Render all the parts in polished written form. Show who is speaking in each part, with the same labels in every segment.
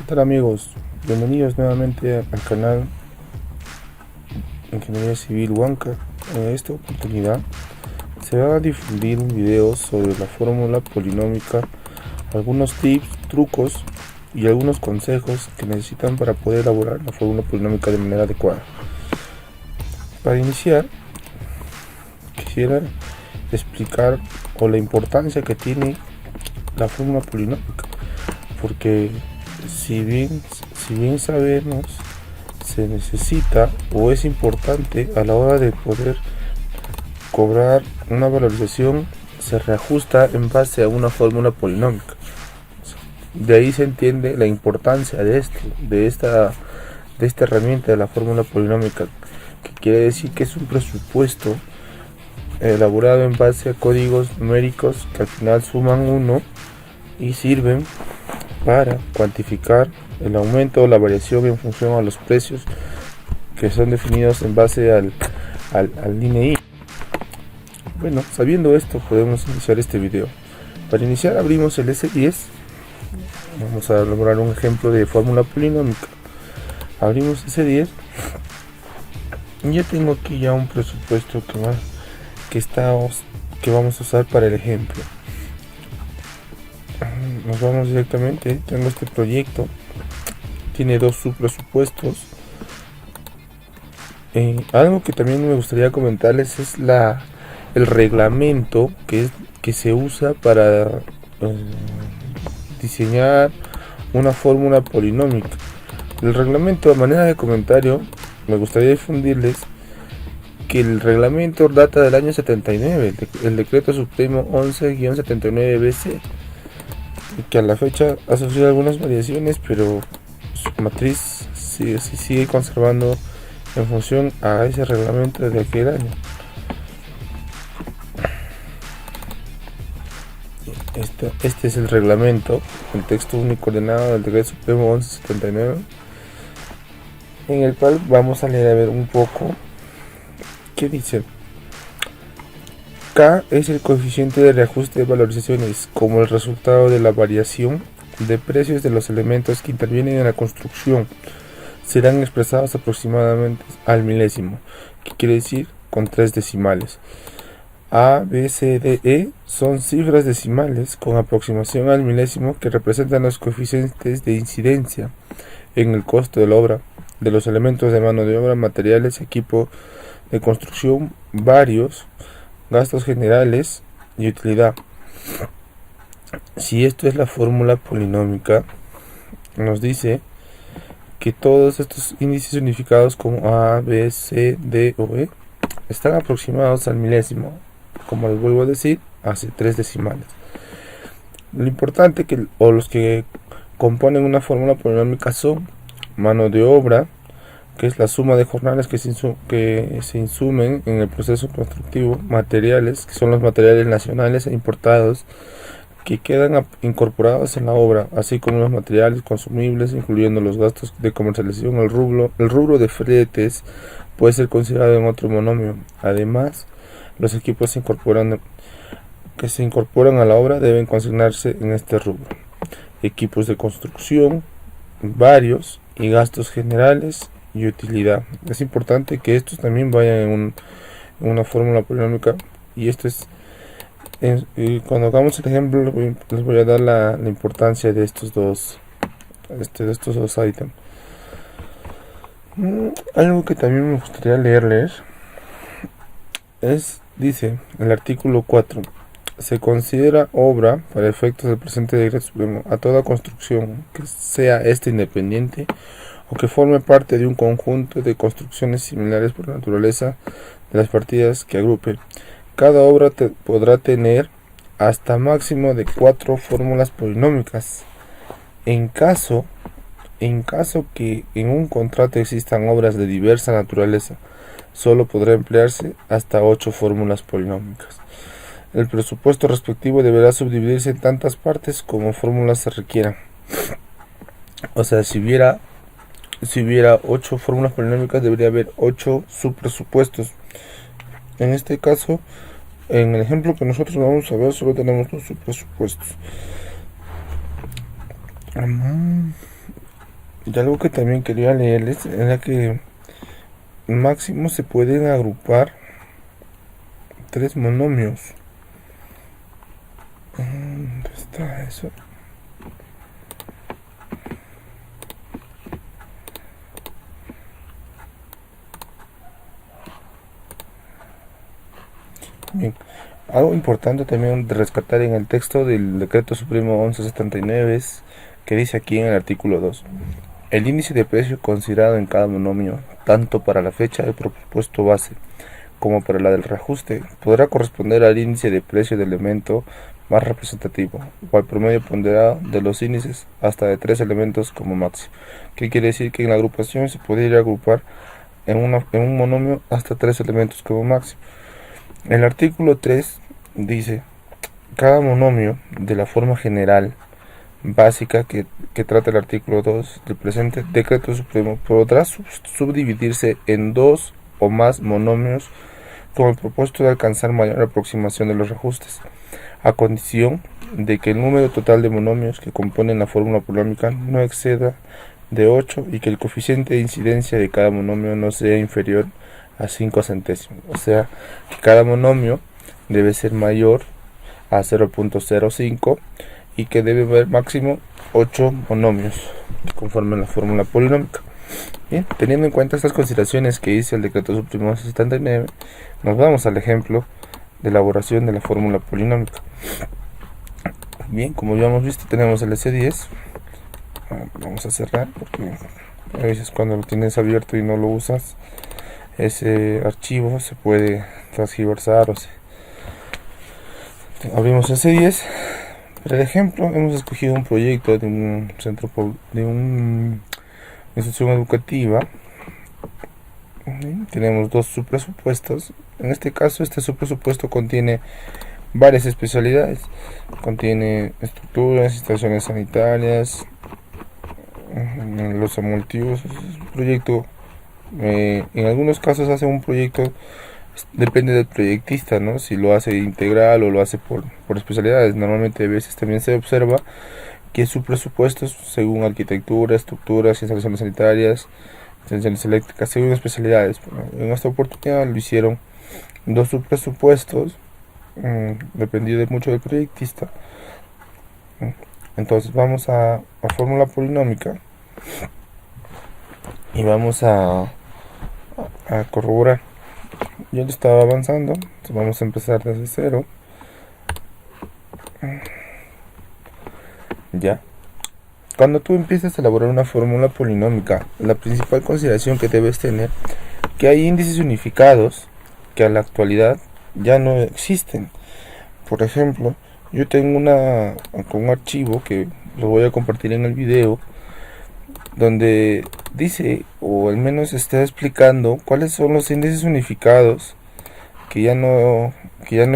Speaker 1: ¿Qué tal, amigos? Bienvenidos nuevamente al canal Ingeniería Civil Huanca. En esta oportunidad se va a difundir un video sobre la fórmula polinómica, algunos tips, trucos y algunos consejos que necesitan para poder elaborar la fórmula polinómica de manera adecuada. Para iniciar, quisiera explicar la importancia que tiene la fórmula polinómica, porque si bien sabemos, se necesita o es importante a la hora de poder cobrar una valorización, se reajusta en base a una fórmula polinómica. De ahí se entiende la importancia de esta herramienta de la fórmula polinómica, que quiere decir que es un presupuesto elaborado en base a códigos numéricos que al final suman 1 y sirven para cuantificar el aumento o la variación en función a los precios que son definidos en base al INEI. Bueno, sabiendo esto, podemos iniciar este video. Para iniciar, abrimos el S10. Vamos a elaborar un ejemplo de fórmula polinómica. Abrimos S10 y ya tengo aquí ya un presupuesto que vamos a usar para el ejemplo. Nos vamos directamente. Tengo este proyecto, tiene 2 subpresupuestos. Algo que también me gustaría comentarles es el reglamento que se usa para diseñar una fórmula polinómica. El reglamento, a manera de comentario, me gustaría difundirles que el reglamento data del año 79, el decreto supremo 11-79-BC, que a la fecha ha sufrido algunas variaciones, pero su matriz sigue conservando en función a ese reglamento de aquel año. Este es el reglamento, el texto único ordenado del decreto supremo 11-79, en el cual vamos a leer a ver un poco qué dice. K es el coeficiente de reajuste de valorizaciones como el resultado de la variación de precios de los elementos que intervienen en la construcción. Serán expresados aproximadamente al milésimo, que quiere decir con 3 decimales. A, B, C, D, E son cifras decimales con aproximación al milésimo que representan los coeficientes de incidencia en el costo de la obra, de los elementos de mano de obra, materiales, equipo de construcción, varios, gastos generales y utilidad. Si esto es la fórmula polinómica, nos dice que todos estos índices unificados como A, B, C, D o E están aproximados al milésimo, como les vuelvo a decir, hace 3 decimales. Lo importante los que componen una fórmula polinómica son mano de obra, que es la suma de jornadas que se insumen en el proceso constructivo, materiales, que son los materiales nacionales e importados que quedan incorporados en la obra, así como los materiales consumibles, incluyendo los gastos de comercialización. El rubro de fletes puede ser considerado en otro monomio. Además, los equipos que se incorporan a la obra deben consignarse en este rubro. Equipos de construcción, varios y gastos generales y utilidad. Es importante que estos también vayan en una fórmula polinómica, y esto es cuando hagamos el ejemplo les voy a dar la importancia de estos dos ítems. Algo que también me gustaría leerles dice el artículo 4: se considera obra para efectos del presente decreto supremo a toda construcción que sea independiente o que forme parte de un conjunto de construcciones similares por naturaleza de las partidas que agrupen. Cada obra podrá tener hasta máximo de 4 fórmulas polinómicas. En caso que en un contrato existan obras de diversa naturaleza, solo podrá emplearse hasta 8 fórmulas polinómicas. El presupuesto respectivo deberá subdividirse en tantas partes como fórmulas se requieran. O sea, si hubiera 8 fórmulas polinómicas, debería haber 8 subpresupuestos. En este caso, en el ejemplo que nosotros vamos a ver, solo tenemos 2 subpresupuestos. Y algo que también quería leerles era que máximo se pueden agrupar 3 monomios. ¿Dónde está eso? Bien. Algo importante también de rescatar en el texto del Decreto Supremo 1179 es que dice aquí en el artículo 2: el índice de precio considerado en cada monomio, tanto para la fecha del propuesto base como para la del reajuste, podrá corresponder al índice de precio del elemento más representativo o al promedio ponderado de los índices hasta de 3 elementos como máximo. ¿Qué quiere decir? Que en la agrupación se podría agrupar en un monomio hasta 3 elementos como máximo. El artículo 3 dice: cada monomio de la forma general básica que trata el artículo 2 del presente Decreto Supremo podrá subdividirse en 2 o más monomios con el propósito de alcanzar mayor aproximación de los reajustes, a condición de que el número total de monomios que componen la fórmula polinómica no exceda de 8 y que el coeficiente de incidencia de cada monomio no sea inferior a 5 centésimos. O sea, que cada monomio debe ser mayor a 0.05 y que debe haber máximo 8 monomios que conforman la fórmula polinómica. Bien, teniendo en cuenta estas consideraciones que dice el Decreto Supremo 79, nos vamos al ejemplo de elaboración de la fórmula polinómica. Bien, como ya hemos visto, tenemos el S10. Vamos a cerrar porque a veces cuando lo tienes abierto y no lo usas, ese archivo se puede transgiversar abrimos S10. Para el ejemplo hemos escogido un proyecto de un centro de una institución educativa. Tenemos 2 subpresupuestos. En este caso, este subpresupuesto contiene varias especialidades. Contiene estructuras, instalaciones sanitarias, los amortiguos. Proyecto, en algunos casos hace un proyecto, depende del proyectista, ¿no? Si lo hace integral o lo hace por especialidades. Normalmente a veces también se observa que su presupuesto es según arquitectura, estructuras, instalaciones sanitarias, instalaciones eléctricas, según especialidades. En esta oportunidad lo hicieron 2 subpresupuestos, dependiendo mucho del proyectista. Entonces vamos a fórmula polinómica y vamos a corroborar. Yo estaba avanzando, entonces vamos a empezar desde 0. Ya. Cuando tú empiezas a elaborar una fórmula polinómica, la principal consideración que debes tener que hay índices unificados que a la actualidad ya no existen. Por ejemplo, yo tengo un archivo que lo voy a compartir en el video, donde dice, o al menos está explicando cuáles son los índices unificados que ya no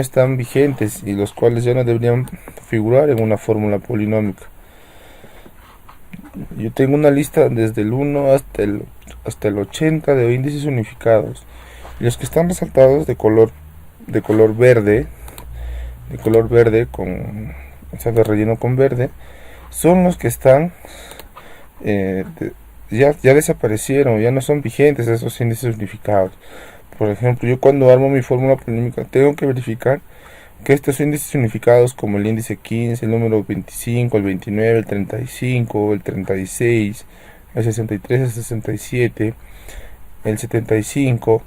Speaker 1: están vigentes y los cuales ya no deberían figurar en una fórmula polinómica. Yo tengo una lista desde el 1 hasta el 80 de índices unificados. Y los que están resaltados de color verde, con, o sea, de relleno con verde, son los que están ya desaparecieron, ya no son vigentes esos índices unificados. Por ejemplo, yo cuando armo mi fórmula polinómica tengo que verificar que estos índices unificados, como el índice 15, el número 25, el 29, el 35, el 36, el 63, el 67, el 75,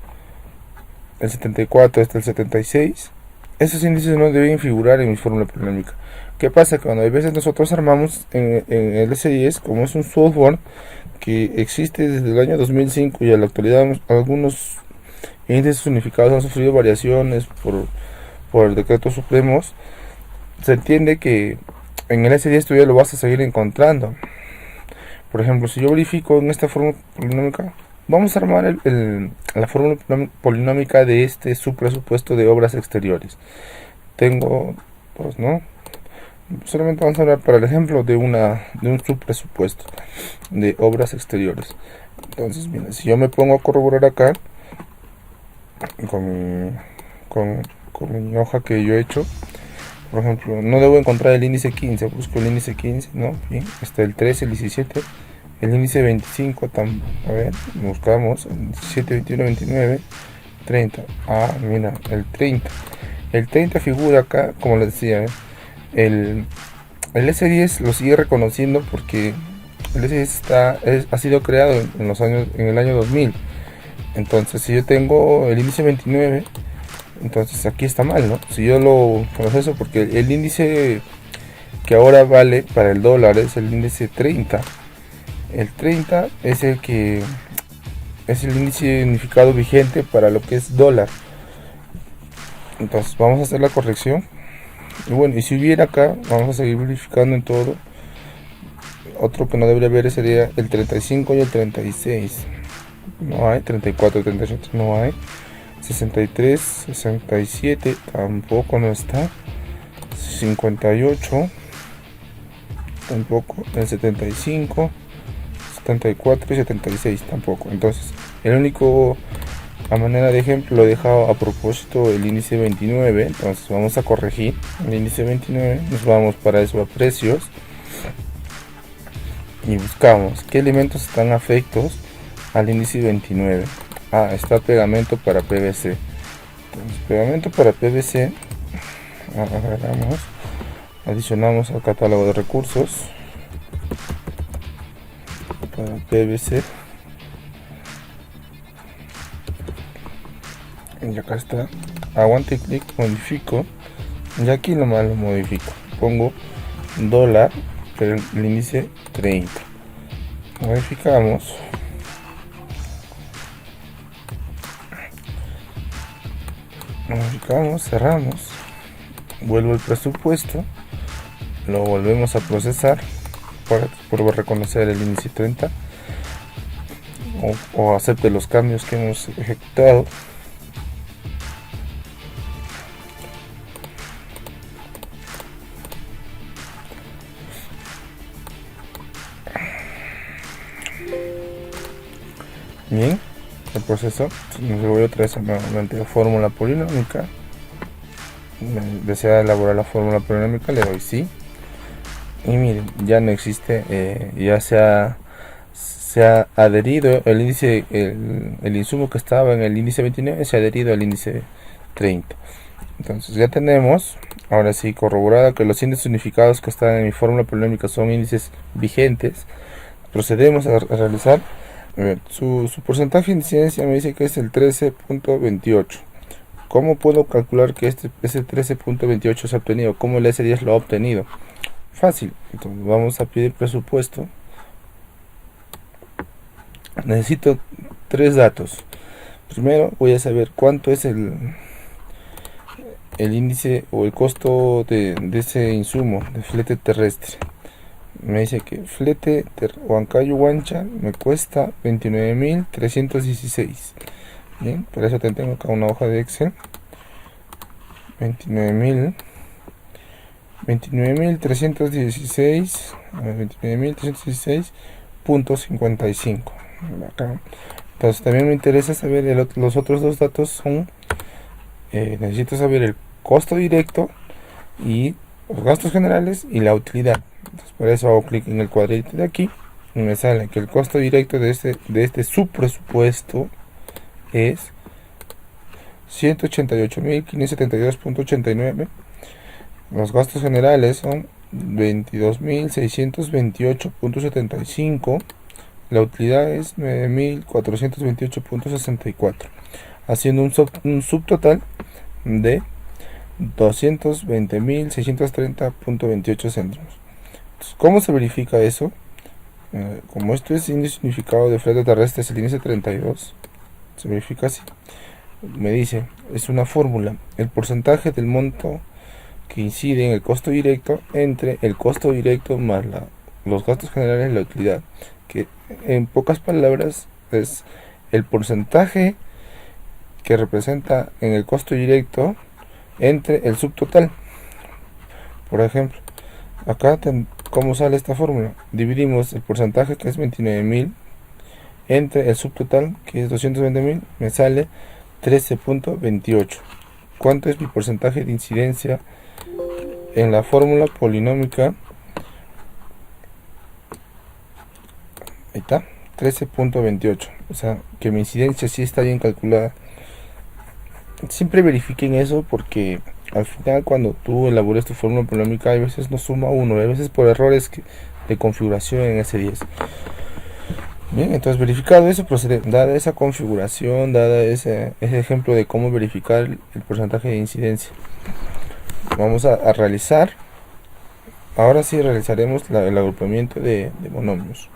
Speaker 1: el 74 hasta el 76, esos índices no deben figurar en mi fórmula polinómica. ¿Qué pasa? Que cuando a veces nosotros armamos en el S10, como es un software que existe desde el año 2005 y a la actualidad algunos índices unificados han sufrido variaciones por el Decreto Supremo, se entiende que en el S10 tú ya lo vas a seguir encontrando. Por ejemplo, si yo verifico en esta fórmula polinómica, vamos a armar la fórmula polinómica de este subpresupuesto de obras exteriores. Tengo dos, ¿no? Solamente vamos a hablar para el ejemplo de un subpresupuesto de obras exteriores. Entonces, mira, si yo me pongo a corroborar acá con mi hoja que yo he hecho, por ejemplo, no debo encontrar el índice 15, busco el índice 15, ¿no? Bien, está el 13, el 17, El índice 25, a ver, buscamos 17, 21, 29, 30. Ah, mira, el 30. El 30 figura acá, como les decía, el S10 lo sigue reconociendo porque el S10 ha sido creado en el año 2000. Entonces, si yo tengo el índice 29, entonces aquí está mal, ¿no? Si yo lo proceso, porque el índice que ahora vale para el dólar es el índice 30. El 30 es el índice unificado vigente para lo que es dólar. Entonces vamos a hacer la corrección. Y bueno, y si hubiera acá, vamos a seguir verificando en todo. Otro que no debería haber sería el 35 y el 36. No hay. 34 y 38 no hay. 63, 67 tampoco no está. 58 tampoco. El 75, 74 y 76 tampoco. Entonces, a manera de ejemplo, lo he dejado a propósito el índice 29. Entonces vamos a corregir el índice 29. Nos vamos para eso a precios y buscamos qué elementos están afectos al índice 29. Ah, está pegamento para PVC. Entonces, pegamento para PVC, agarramos, adicionamos al catálogo de recursos para PVC. Y acá está, aguante clic, modifico, y aquí nomás lo modifico, pongo dólar, pero el índice 30, modificamos, cerramos, vuelvo el presupuesto, lo volvemos a procesar por reconocer el índice 30 o acepte los cambios que hemos ejecutado. Bien, el proceso. Me voy otra vez nuevamente a fórmula polinómica. Desea elaborar la fórmula polinómica, le doy sí. Y miren, ya no existe, ya se ha adherido el índice, el insumo que estaba en el índice 29 se ha adherido al índice 30. Entonces ya tenemos, ahora sí, corroborada que los índices unificados que están en mi fórmula polinómica son índices vigentes. Procedemos a realizar. Su porcentaje de incidencia me dice que es el 13.28. ¿Cómo puedo calcular que ese 13.28 se ha obtenido? ¿Cómo el S10 lo ha obtenido? Fácil. Entonces vamos a pedir presupuesto. Necesito 3 datos. Primero voy a saber cuánto es el índice o el costo de ese insumo de flete terrestre. Me dice que flete Huancayo-Huancha me cuesta 29.316. Bien, por eso tengo acá una hoja de Excel. 29.316 29.316.55. Acá. Entonces también me interesa saber los otros dos datos son, necesito saber el costo directo y los gastos generales y la utilidad. Entonces, por eso hago clic en el cuadrito de aquí y me sale que el costo directo de este subpresupuesto es 188.572.89. Los gastos generales son 22.628.75. La utilidad es 9.428.64, haciendo un subtotal de 220.630.28 céntimos. Entonces, ¿cómo se verifica eso? Como esto es índice unificado de flete terrestre, es el índice 32, se verifica así. Me dice, es una fórmula, el porcentaje del monto que incide en el costo directo entre el costo directo más los gastos generales y la utilidad, que en pocas palabras es el porcentaje que representa en el costo directo entre el subtotal. Por ejemplo, acá ¿cómo sale esta fórmula? Dividimos el porcentaje, que es 29.000, entre el subtotal, que es 220.000, me sale 13.28. ¿Cuánto es mi porcentaje de incidencia en la fórmula polinómica? Ahí está, 13.28. O sea, que mi incidencia sí está bien calculada. Siempre verifiquen eso porque al final cuando tú elabores tu fórmula polinómica, a veces no suma 1, a veces por errores de configuración en S10. Bien, entonces verificado eso, procede, dada esa configuración, dada ese ejemplo de cómo verificar el porcentaje de incidencia, vamos a realizar, ahora sí realizaremos el agrupamiento de monomios.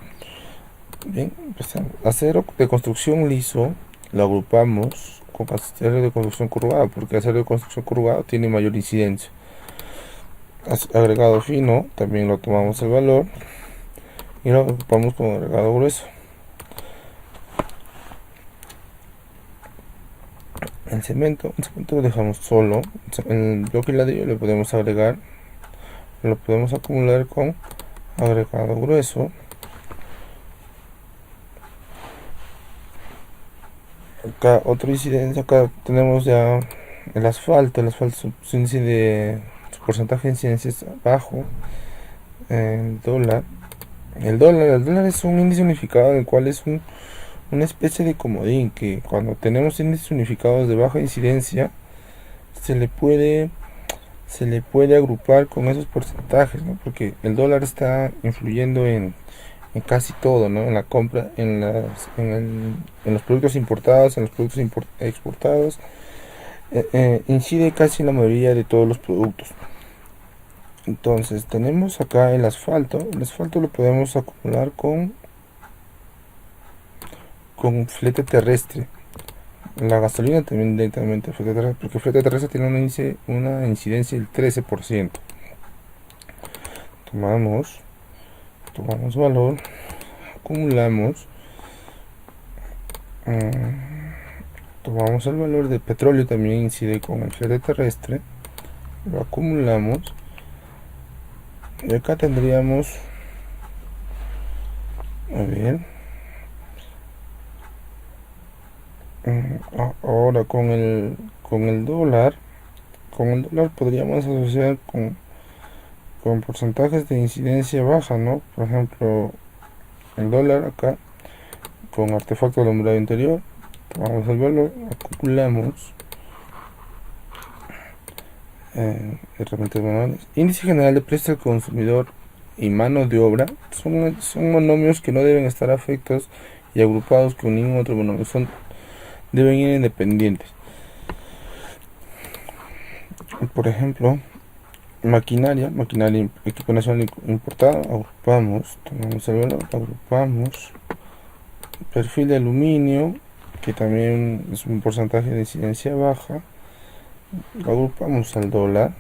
Speaker 1: Bien, empezamos. Acero de construcción liso lo agrupamos con acero de construcción curvado, porque acero de construcción curvado tiene mayor incidencia. Agregado fino, también lo tomamos el valor y lo agrupamos con agregado grueso. El cemento lo dejamos solo. El bloque y ladrillo le podemos agregar, lo podemos acumular con agregado grueso. Acá otra incidencia, acá tenemos ya el asfalto. Su índice su porcentaje de incidencia es bajo. El dólar es un índice unificado, en el cual es una especie de comodín, que cuando tenemos índices unificados de baja incidencia se le puede agrupar con esos porcentajes, ¿no? Porque el dólar está influyendo en casi todo, ¿no? En la compra, en los productos importados, en los productos exportados, incide casi en la mayoría de todos los productos. Entonces tenemos acá el asfalto lo podemos acumular con flete terrestre. La gasolina también directamente flete terrestre, porque flete terrestre tiene una incidencia del 13%. Tomamos valor, acumulamos, tomamos el valor de petróleo, también incide con el flete terrestre, lo acumulamos y acá tendríamos, a ver, ahora con el dólar podríamos asociar con porcentajes de incidencia baja, ¿no? Por ejemplo, el dólar acá con artefacto de alumbrado interior, tomamos el valor, acumulamos herramientas manuales, índice general de precio al consumidor y mano de obra. Son monomios que no deben estar afectados y agrupados con ningún otro monomio, deben ir independientes. Por ejemplo, maquinaria, equipo nacional importado, agrupamos, tomamos el valor, agrupamos. Perfil de aluminio, que también es un porcentaje de incidencia baja, lo agrupamos al dólar,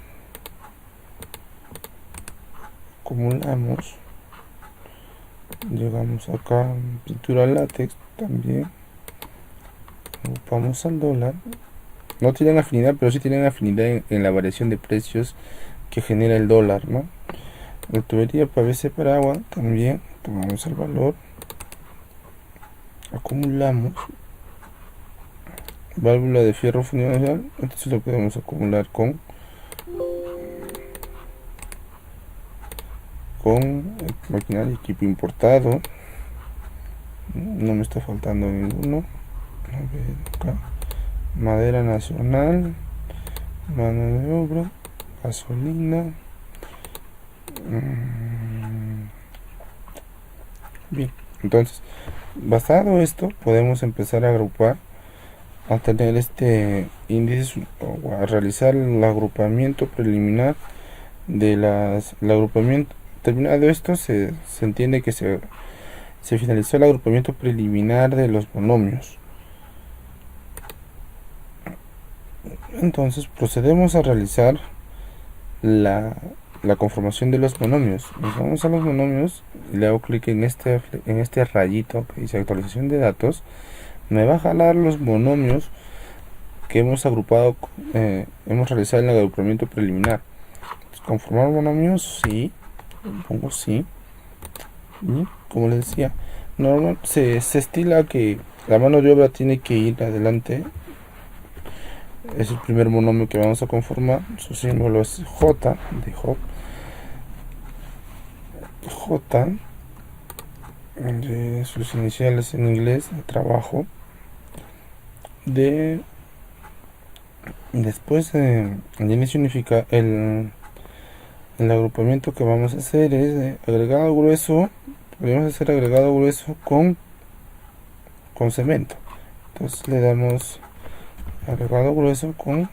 Speaker 1: acumulamos, llegamos acá, pintura látex también, agrupamos al dólar. No tienen afinidad, pero sí tienen afinidad en la variación de precios que genera el dólar, ¿no? La tubería PVC para agua también, tomamos el valor, acumulamos. Válvula de fierro funcional, entonces lo podemos acumular con maquinaria y equipo importado. No me está faltando ninguno. A ver, acá madera nacional, mano de obra, gasolina. Bien, entonces basado esto podemos empezar a agrupar, a tener este índice o a realizar el agrupamiento preliminar de el agrupamiento. Terminado esto, se entiende que se finalizó el agrupamiento preliminar de los monomios. Entonces procedemos a realizar la conformación de los monomios. Nos vamos a los monomios y le hago clic en este rayito que dice actualización de datos. Me va a jalar los monomios que hemos agrupado, hemos realizado el agrupamiento preliminar. Conformar monomios, sí, pongo sí. Y como les decía, normal se estila que la mano de obra tiene que ir adelante. Es el primer monomio que vamos a conformar. Su símbolo es J de J. de sus iniciales en inglés de trabajo. Después el inicio unifica el agrupamiento que vamos a hacer es de agregado grueso. Podríamos hacer agregado grueso con cemento. Entonces le damos agregado grueso con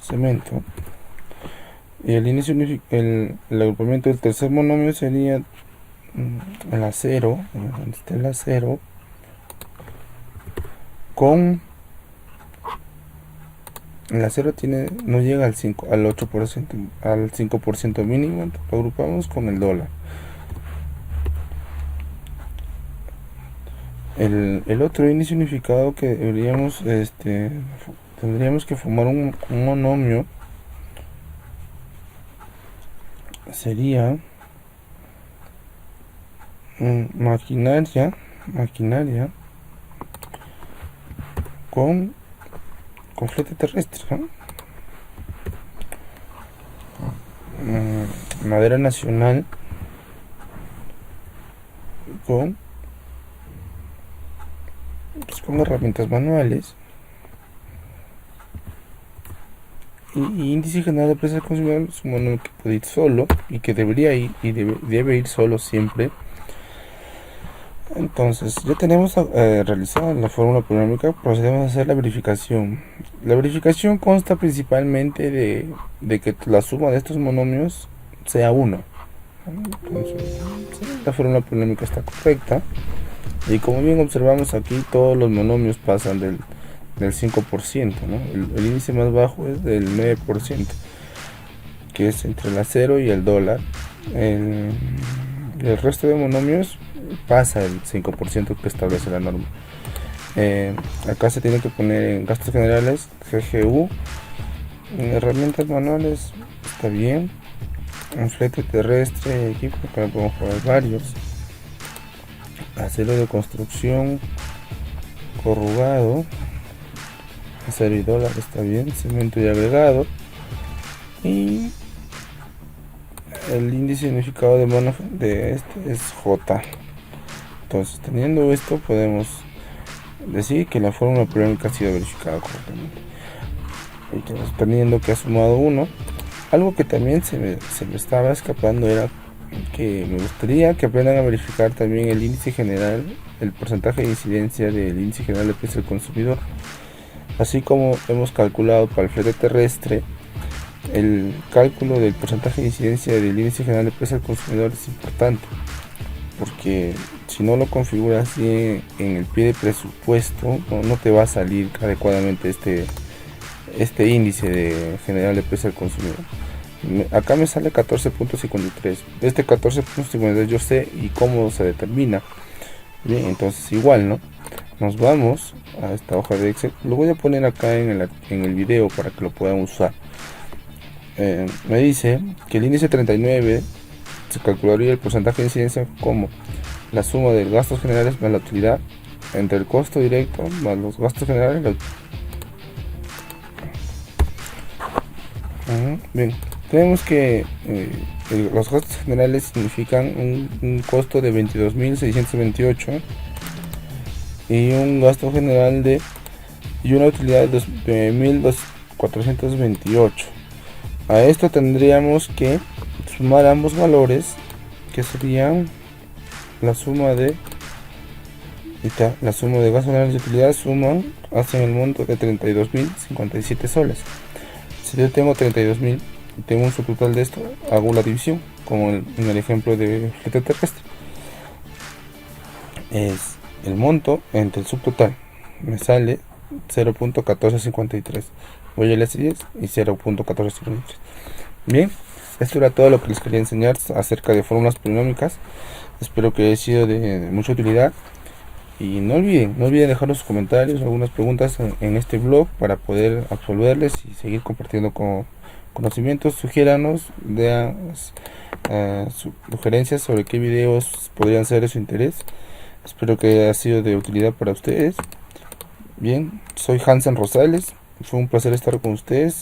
Speaker 1: cemento. Y el inicio el agrupamiento del tercer monomio sería el acero, donde está el acero, con el acero no llega al 8%, al 5% mínimo. Entonces lo agrupamos con el dólar. El otro índice unificado que tendríamos que formar un monomio sería maquinaria con flete terrestre, ¿no? Madera nacional con herramientas manuales, y índice general de precios del consumidor es un monomio que puede ir solo y que debería ir y debe ir solo siempre. Entonces ya tenemos realizada la fórmula polinómica. Procedemos a hacer la verificación. La verificación consta principalmente de que la suma de estos monomios sea 1. Entonces la fórmula polinómica está correcta, y como bien observamos aquí, todos los monomios pasan del 5%, ¿no? El índice más bajo es del 9%, que es entre el acero y el dólar. El resto de monomios pasa el 5% que establece la norma. Acá se tiene que poner en gastos generales GGU, en herramientas manuales está bien, un flete terrestre, equipo que podemos poner varios, acero de construcción corrugado, acero y dólar está bien, cemento y agregado, y el índice unificado de este es J. Entonces, teniendo esto, podemos decir que la fórmula polinómica ha sido verificada correctamente. Entonces, teniendo que ha sumado 1, algo que también se me estaba escapando era que me gustaría que aprendan a verificar también el índice general, el porcentaje de incidencia del índice general de precio del consumidor. Así como hemos calculado para el flete terrestre, el cálculo del porcentaje de incidencia del índice general de precio del consumidor es importante, porque si no lo configuras bien en el pie de presupuesto, no te va a salir adecuadamente este índice de general de precio del consumidor. Acá me sale 14.53. Este 14.53 yo sé y cómo se determina. Bien, entonces igual, ¿no? Nos vamos a esta hoja de Excel. Lo voy a poner acá en el video para que lo puedan usar. Me dice que el índice 39 se calcularía el porcentaje de incidencia como la suma de los gastos generales más la utilidad entre el costo directo más los gastos generales. Bien, tenemos que los gastos generales significan un costo de 22.628 y un gasto general y una utilidad de 9.428. A esto tendríamos que sumar ambos valores, que serían la suma de gastos generales y utilidad, hacen el monto de 32.057 soles. Si yo tengo 32.000 y tengo un subtotal de esto, hago la división, como en el ejemplo de flete terrestre. Es el monto entre el subtotal, me sale 0.1453. Voy a las 10 y 0.1453. Bien, esto era todo lo que les quería enseñar acerca de fórmulas polinómicas. Espero que haya sido de mucha utilidad. Y no olviden dejar sus comentarios, algunas preguntas en este blog para poder absolverles y seguir compartiendo conocimientos. Sugiéranos, sugerencias sobre qué videos podrían ser de su interés. Espero que haya sido de utilidad para ustedes. Bien, soy Hansen Rosales. Fue un placer estar con ustedes.